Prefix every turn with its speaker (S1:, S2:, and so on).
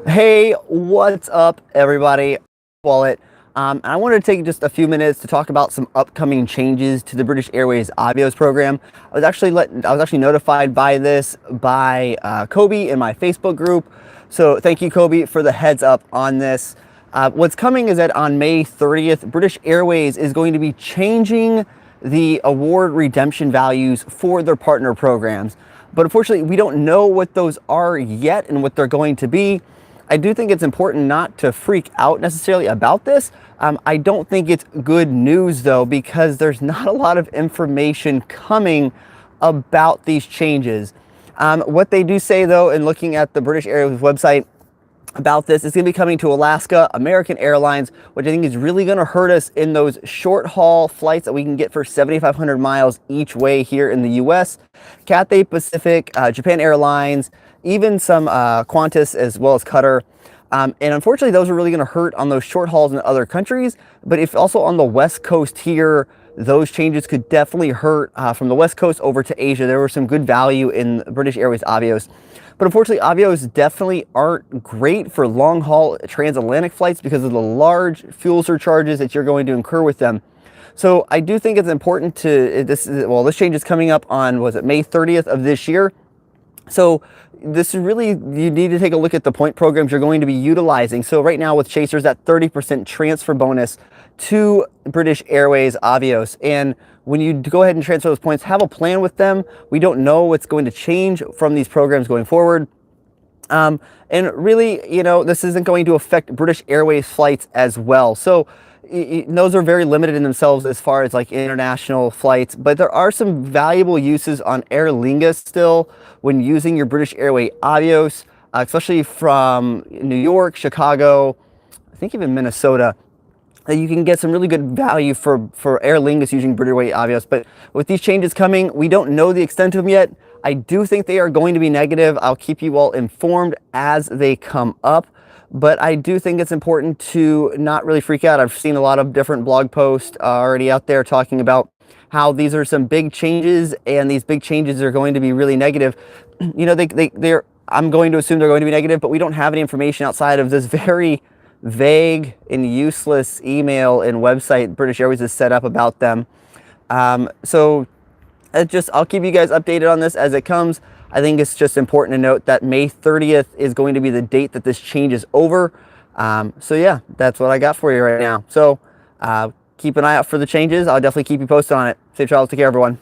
S1: Hey, what's up, everybody? Wallet. And I wanted to take just a few minutes to talk about some upcoming changes to the British Airways Avios program. I was actually notified by this by Kobe in my Facebook group. So thank you, Kobe, for the heads up on this. What's coming is that on May 30th, British Airways is going to be changing the award redemption values for their partner programs. But unfortunately, we don't know what those are yet and what they're going to be. I do think it's important not to freak out necessarily about this. I don't think it's good news though, because there's not a lot of information coming about these changes. What they do say though, in looking at the British Airways website about this, is going to be coming to Alaska, American Airlines, which I think is really going to hurt us in those short haul flights that we can get for 7,500 miles each way here in the US. Cathay Pacific, Japan Airlines, even some Qantas as well as Qatar. And unfortunately, those are really going to hurt on those short hauls in other countries. But if also on the West Coast here, those changes could definitely hurt from the West Coast over to Asia. There was some good value in British Airways Avios. But unfortunately, Avios definitely aren't great for long haul transatlantic flights because of the large fuel surcharges that you're going to incur with them. So I do think it's important to, this change is coming up on, was it May 30th of this year? So this is really, you need to take a look at the point programs you're going to be utilizing. So right now with Chasers, that 30% transfer bonus to British Airways Avios. And when you go ahead and transfer those points, have a plan with them. We don't know what's going to change from these programs going forward. And really, this isn't going to affect British Airways flights as well. So those are very limited in themselves as far as like international flights, but there are some valuable uses on Aer Lingus still when using your British Airways Avios, especially from New York, Chicago, I think even Minnesota. You can get some really good value for Aer Lingus using British Airways Avios. But with these changes coming, we don't know the extent of them yet. I do think they are going to be negative. I'll keep you all informed as they come up. But I do think it's important to not really freak out. I've seen a lot of different blog posts already out there talking about how these are some big changes, and these big changes are going to be really negative. I'm going to assume they're going to be negative, but we don't have any information outside of this very vague and useless email and website British Airways has set up about them. So I'll keep you guys updated on this as it comes. I think it's just important to note that May 30th is going to be the date that this change is over. So yeah, that's what I got for you right now. So keep an eye out for the changes. I'll definitely keep you posted on it. Safe travels. Take care, everyone.